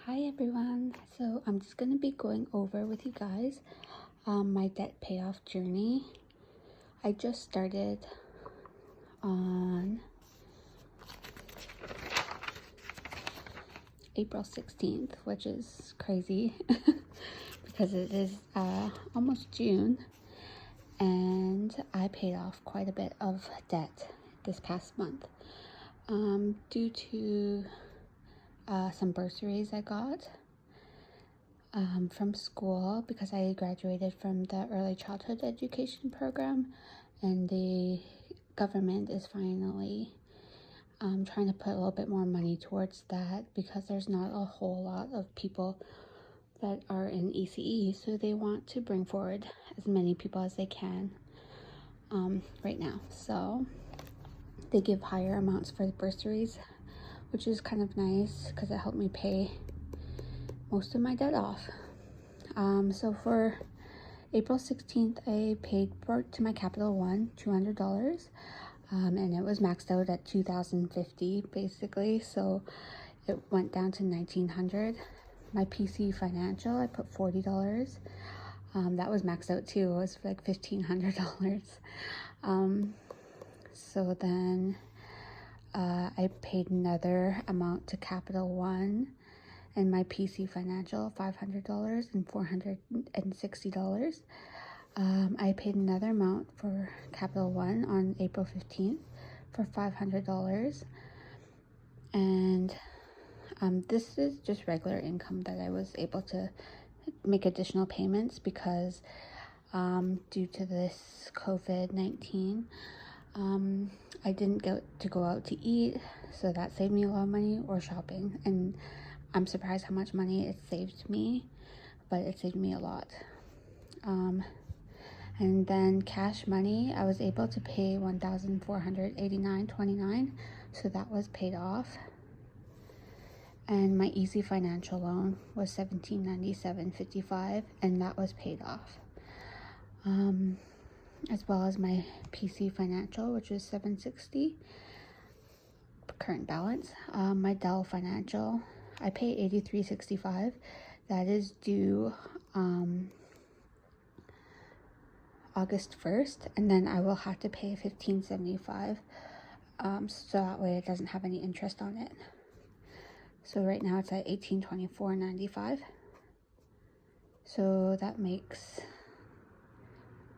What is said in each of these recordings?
Hi everyone. So I'm just going to be going over with you guys my debt payoff journey. I just started on April 16th, which is crazy because it is almost June, and I paid off quite a bit of debt this past month due to some bursaries I got from school, because I graduated from the early childhood education program, and the government is finally trying to put a little bit more money towards that, because there's not a whole lot of people that are in ECE, so they want to bring forward as many people as they can right now. So they give higher amounts for the bursaries, which is kind of nice because it helped me pay most of my debt off. So for April 16th, I paid to my Capital One $200, and it was maxed out at $2,050 basically, so it went down to $1,900. My PC Financial, I put $40. That was maxed out too. It was like $1,500. So then I paid another amount to Capital One and my PC Financial, $500 and $460. I paid another amount for Capital One on April 15th for $500. And this is just regular income that I was able to make additional payments because due to this COVID-19, I didn't get to go out to eat, so that saved me a lot of money, or shopping. And I'm surprised how much money it saved me, but it saved me a lot. And then cash money, I was able to pay $1,489.29, so that was paid off. And my Easy Financial loan was $1,797.55, and that was paid off. As well as my PC Financial, which is $760 current balance. My Dell Financial, I pay $83.65. That is due August 1st, and then I will have to pay $15.75, so that way it doesn't have any interest on it. So right now it's at $1824.95. So that makes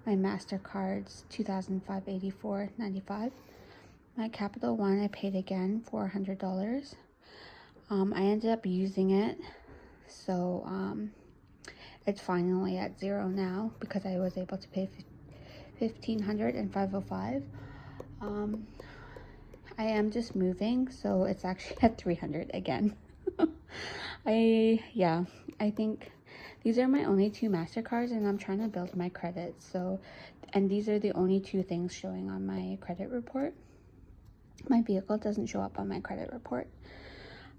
my MasterCard's $2,584.95. My Capital One, I paid again $400. I ended up using it, so it's finally at zero now because I was able to pay $1,500 and $505. I am just moving, so it's actually at $300 again. I think these are my only two MasterCards, and I'm trying to build my credit. So, and these are the only two things showing on my credit report. My vehicle doesn't show up on my credit report.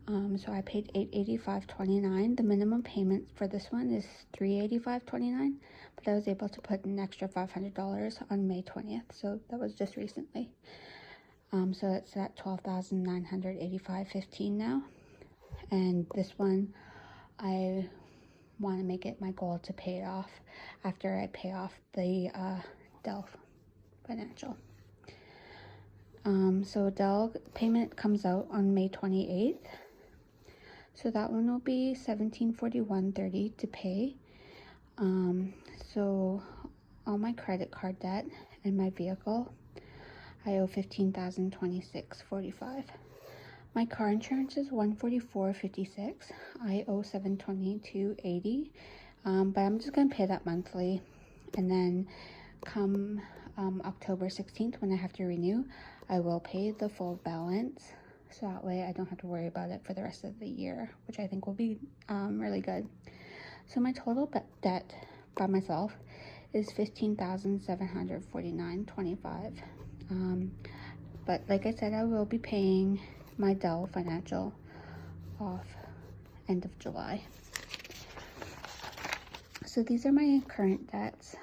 So I paid $885.29. The minimum payment for this one is $385.29, but I was able to put an extra $500 on May 20th, so that was just recently. So it's at $12,985.15 now. And this one, I want to make it my goal to pay it off after I pay off the Dell Financial. So Dell payment comes out on May 28th. So that one will be $1,741.30 to pay. So all my credit card debt and my vehicle, I owe $15,026.45. My car insurance is $144.56. I owe $722.80. But I'm just gonna pay that monthly, and then come October 16th, when I have to renew, I will pay the full balance, so that way I don't have to worry about it for the rest of the year, which I think will be really good. So my total debt by myself is $15,749.25. But like I said, I will be paying my Dell Financial off end of July. So these are my current debts.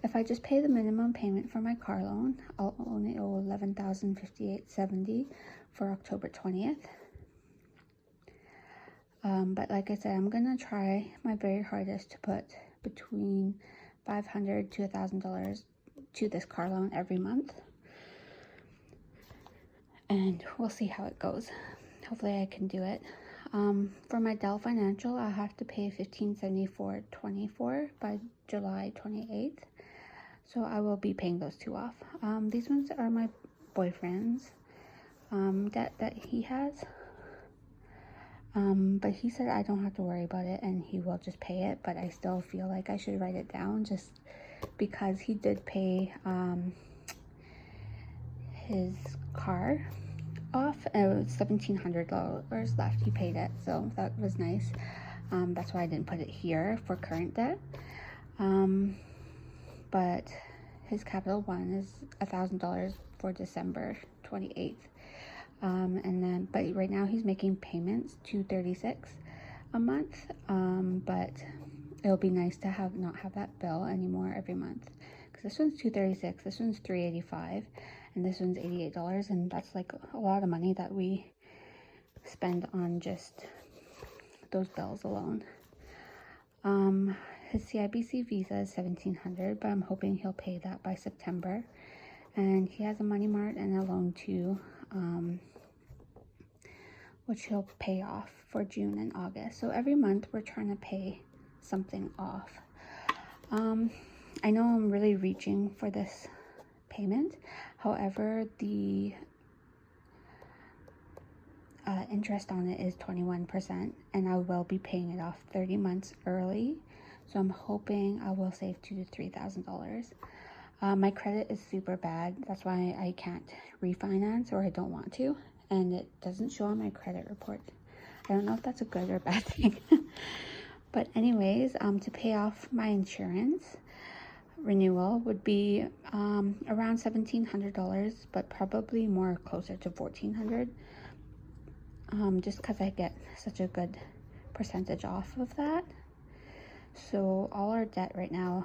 If I just pay the minimum payment for my car loan, I'll only owe $11,058.70 for October 20th. But like I said, I'm gonna try my very hardest to put between $500 to $1,000 to this car loan every month, and we'll see how it goes. Hopefully I can do it. For my Dell Financial, I have to pay $1574.24 by July 28th, so I will be paying those two off. These ones are my boyfriend's debt that he has, but he said I don't have to worry about it and he will just pay it, but I still feel like I should write it down just because he did pay his car off. It was $1,700 left. He paid it, so that was nice. That's why I didn't put it here for current debt. But his Capital One is $1,000 for December 28th. And then, but right now he's making payments $236 a month. But it'll be nice to not have that bill anymore every month, because this one's $236, this one's $385, and this one's $88, and that's like a lot of money that we spend on just those bills alone. His CIBC Visa is $1,700, but I'm hoping he'll pay that by September. And he has a Money Mart and a loan too, which he'll pay off for June and August. So every month we're trying to pay something off. I know I'm really reaching for this payment. However, the interest on it is 21%, and I will be paying it off 30 months early. So I'm hoping I will save $2,000 to $3,000. My credit is super bad. That's why I can't refinance, or I don't want to, and it doesn't show on my credit report. I don't know if that's a good or bad thing. But anyways, to pay off my insurance renewal would be around $1,700, but probably more closer to $1,400, just because I get such a good percentage off of that. So all our debt right now,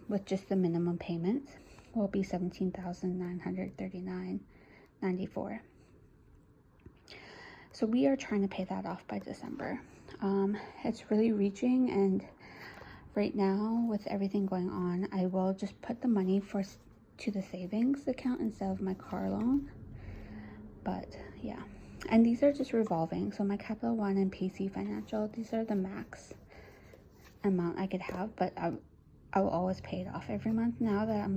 with just the minimum payments, will be $17,939.94. So we are trying to pay that off by December. It's really reaching, and right now with everything going on, I will just put the money to the savings account instead of my car loan. But yeah, and these are just revolving. So my Capital One and PC Financial, these are the max amount I could have, but I will always pay it off every month now that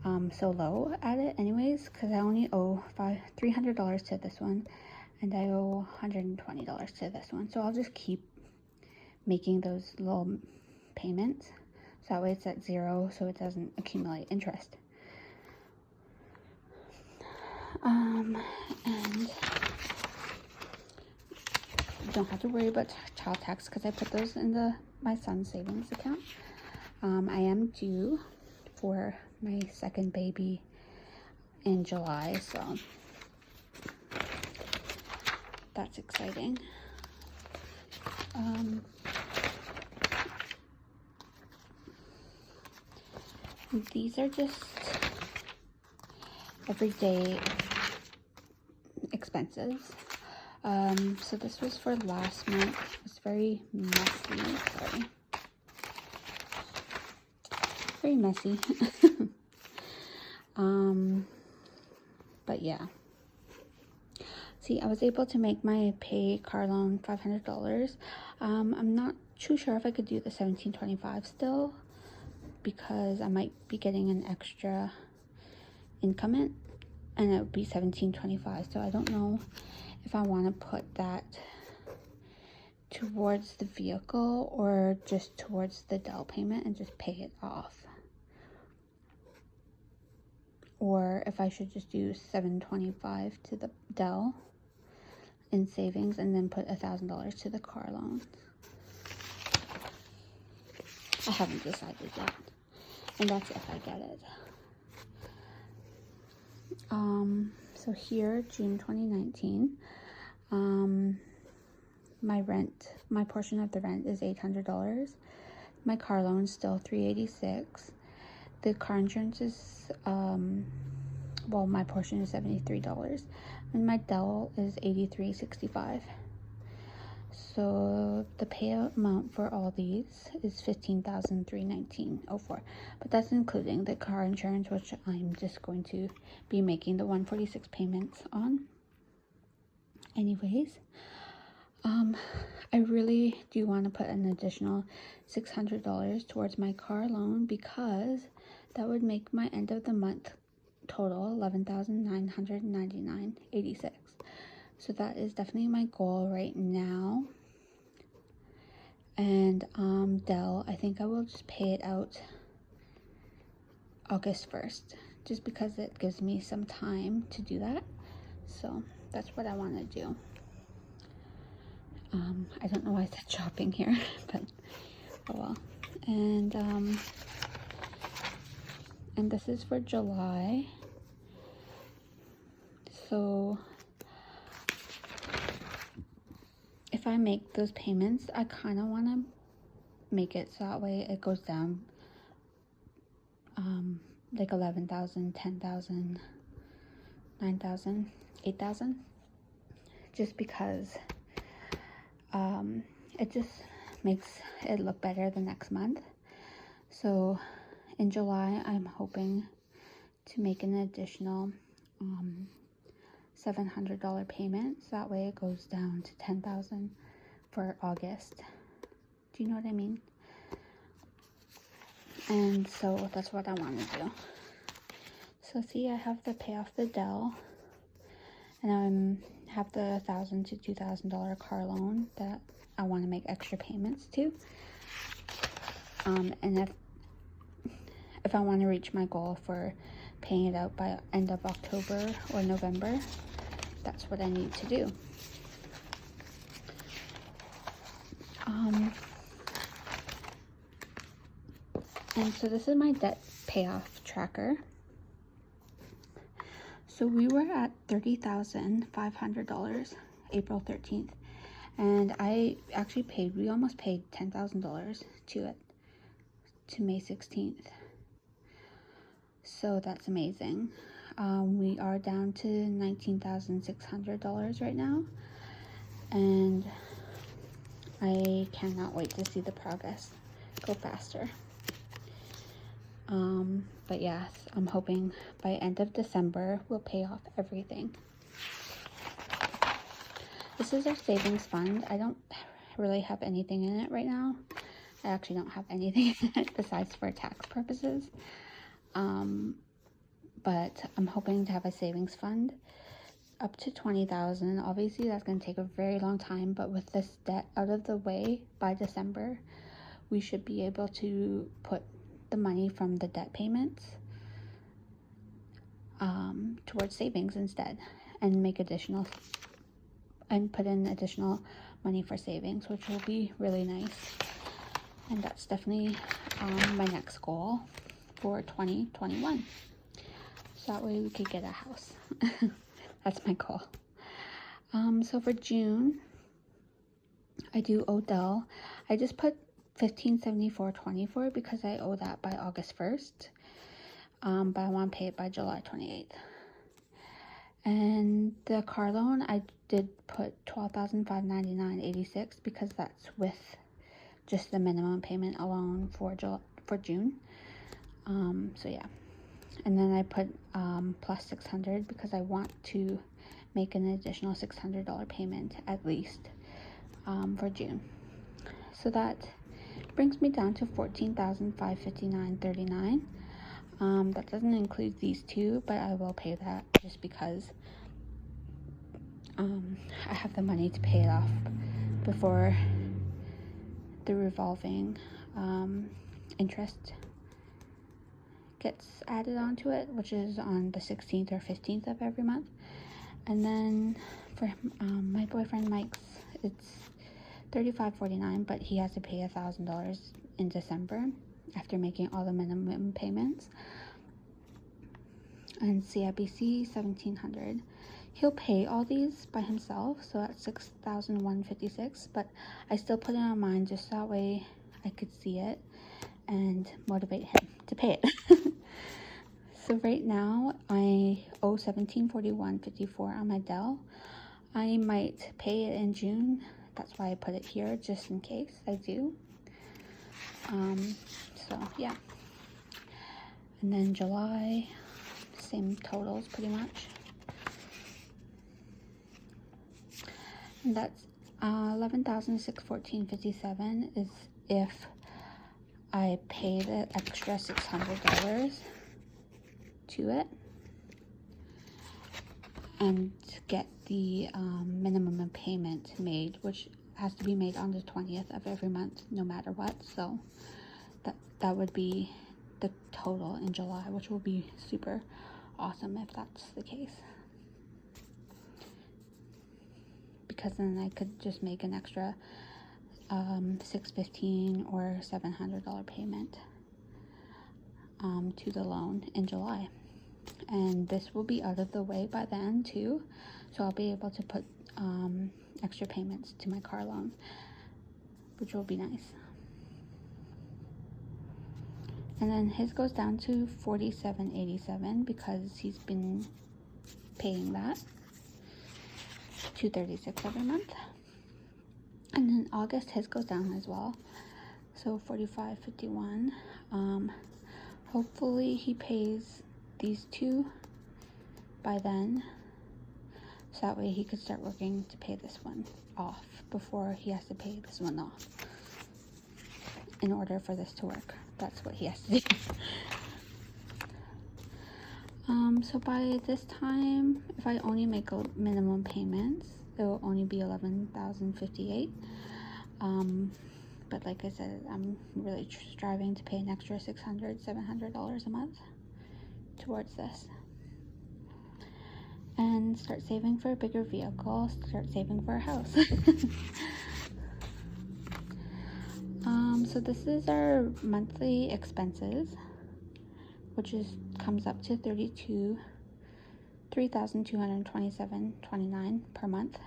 I'm so low at it anyways, because I only owe $300 to this one, and I owe $120 to this one. So I'll just keep making those little payments, so that way it's at zero, so it doesn't accumulate interest. And don't have to worry about child tax because I put those in my son's savings account. I am due for my second baby in July, so that's exciting. These are just everyday expenses. So this was for last month. It's very messy. Sorry. Very messy. But yeah. See, I was able to make my pay car loan $500. I'm not too sure if I could do the $1,725 still, because I might be getting an extra increment, and it would be $1,725. So I don't know if I want to put that towards the vehicle or just towards the Dell payment and just pay it off, or if I should just do $725 to the Dell in savings and then put $1,000 to the car loan. I haven't decided yet, and that's if I get it. So here, June 2019, my portion of the rent is $800. My car loan is still $386. The car insurance is, well, my portion is $73. and my Dell is $83.65. So the payout amount for all these is $15,319.04, but that's including the car insurance, which I'm just going to be making the 146 payments on. Anyways, I really do want to put an additional $600 towards my car loan, because that would make my end of the month total $11,999.86. So that is definitely my goal right now. And Dell, I think I will just pay it out August 1st, just because it gives me some time to do that. So that's what I want to do. I don't know why I said shopping here, but oh well. And this is for July. So if I make those payments, I kind of want to make it so that way it goes down like 11,000, 10,000, 9,000, 8,000, just because it just makes it look better the next month. So in July, I'm hoping to make an additional $700 payment, so that way it goes down to 10,000 for August. Do you know what I mean? And so that's what I want to do. So see, I have to pay off the Dell, and I have the $1,000 to $2,000 car loan that I want to make extra payments to. And if I want to reach my goal for paying it out by end of October or November, that's what I need to do. And so this is my debt payoff tracker. So we were at $30,500 April 13th, and I actually we almost paid $10,000 to it to May 16th. So that's amazing. We are down to $19,600 right now, and I cannot wait to see the progress go faster. But yes, I'm hoping by end of December we'll pay off everything. This is our savings fund. I don't really have anything in it right now. I actually don't have anything in it besides for tax purposes. But I'm hoping to have a savings fund up to $20,000. Obviously, that's going to take a very long time, but with this debt out of the way by December, we should be able to put the money from the debt payments towards savings instead, and put in additional money for savings, which will be really nice. And that's definitely my next goal for 2021. So that way we could get a house. That's my goal. So for June, I do owe Dell. I just put $1,574.24 because I owe that by August 1st. But I want to pay it by July 28th. And the car loan, I did put $12,599.86 because that's with just the minimum payment alone for June. So yeah. And then I put plus $600 because I want to make an additional $600 payment at least for June. So that brings me down to $14,559.39. That doesn't include these two, but I will pay that just because I have the money to pay it off before the revolving interest gets added onto it, which is on the 16th or 15th of every month. And then for my boyfriend Mike's, it's $35.49, but he has to pay $1,000 in December after making all the minimum payments. And CIBC $1,700. He'll pay all these by himself, so that's $6,156. But I still put it on mine just that way I could see it and motivate him to pay it. So right now I owe $1741.54 on my Dell. I might pay it in June. That's why I put it here, just in case I do. So yeah. And then July, same totals pretty much. And that's $11,614.57 is if I pay the extra $600 to it and get the minimum payment made, which has to be made on the 20th of every month no matter what. So that would be the total in July, which will be super awesome if that's the case, because then I could just make an extra $615 or $700 payment to the loan in July. And this will be out of the way by then too, so I'll be able to put extra payments to my car loan, which will be nice. And then his goes down to $47.87 because he's been paying that, $236 every month. And then August, his goes down as well, so $45.51. Hopefully he pays these two by then, so that way he could start working to pay this one off before he has to pay this one off. In order for this to work, that's what he has to do. So by this time, if I only make a minimum payments, it will only be $11,058. But like I said, I'm really striving to pay an extra $600, $700 a month towards this, and start saving for a bigger vehicle, start saving for a house. So this is our monthly expenses, which comes up to $3,227.29 per month.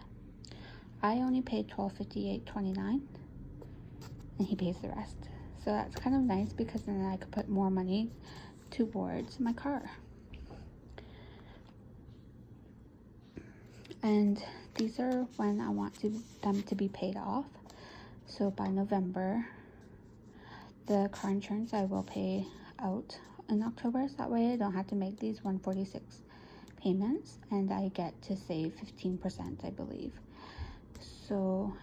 I only paid $1,258.29, and he pays the rest. So that's kind of nice, because then I could put more money towards my car. And these are when I want them to be paid off. So by November, the car insurance I will pay out in October, so that way I don't have to make these 146 payments, and I get to save 15%, I believe. So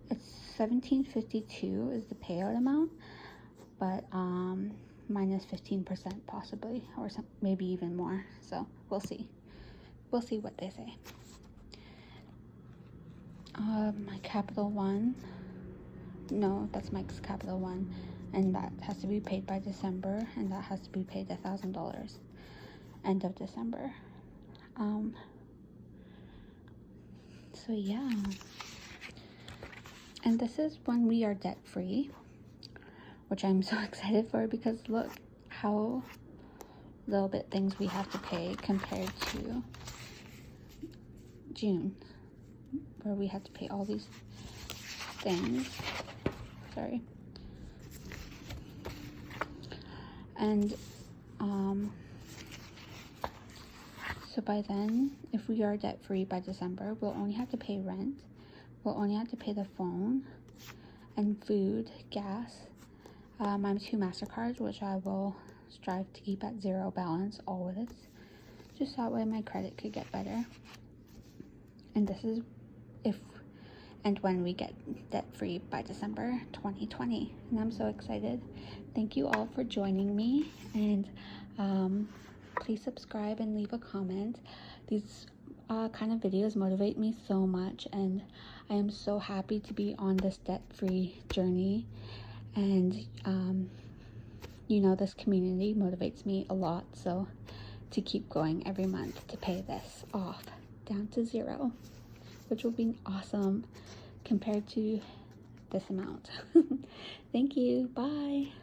it's $1,752 is the payout amount, but minus 15% possibly, or maybe even more. So we'll see what they say. My Capital One, no, that's Mike's Capital One, and that has to be paid by December, and that has to be paid $1,000 end of December. So yeah, and this is when we are debt free, which I'm so excited for, because look how little bit things we have to pay compared to June, where we had to pay all these things. Sorry. And so by then, if we are debt free by December, we'll only have to pay rent, we'll only have to pay the phone and food, gas, my 2 MasterCards, which I will strive to keep at 0 balance always, just that way my credit could get better. And this is if and when we get debt free by December 2020, and I'm so excited. Thank you all for joining me, and please subscribe and leave a comment. These kind of videos motivate me so much, and I am so happy to be on this debt-free journey. And you know, this community motivates me a lot, so to keep going every month to pay this off down to 0, which will be awesome compared to this amount. Thank you. Bye.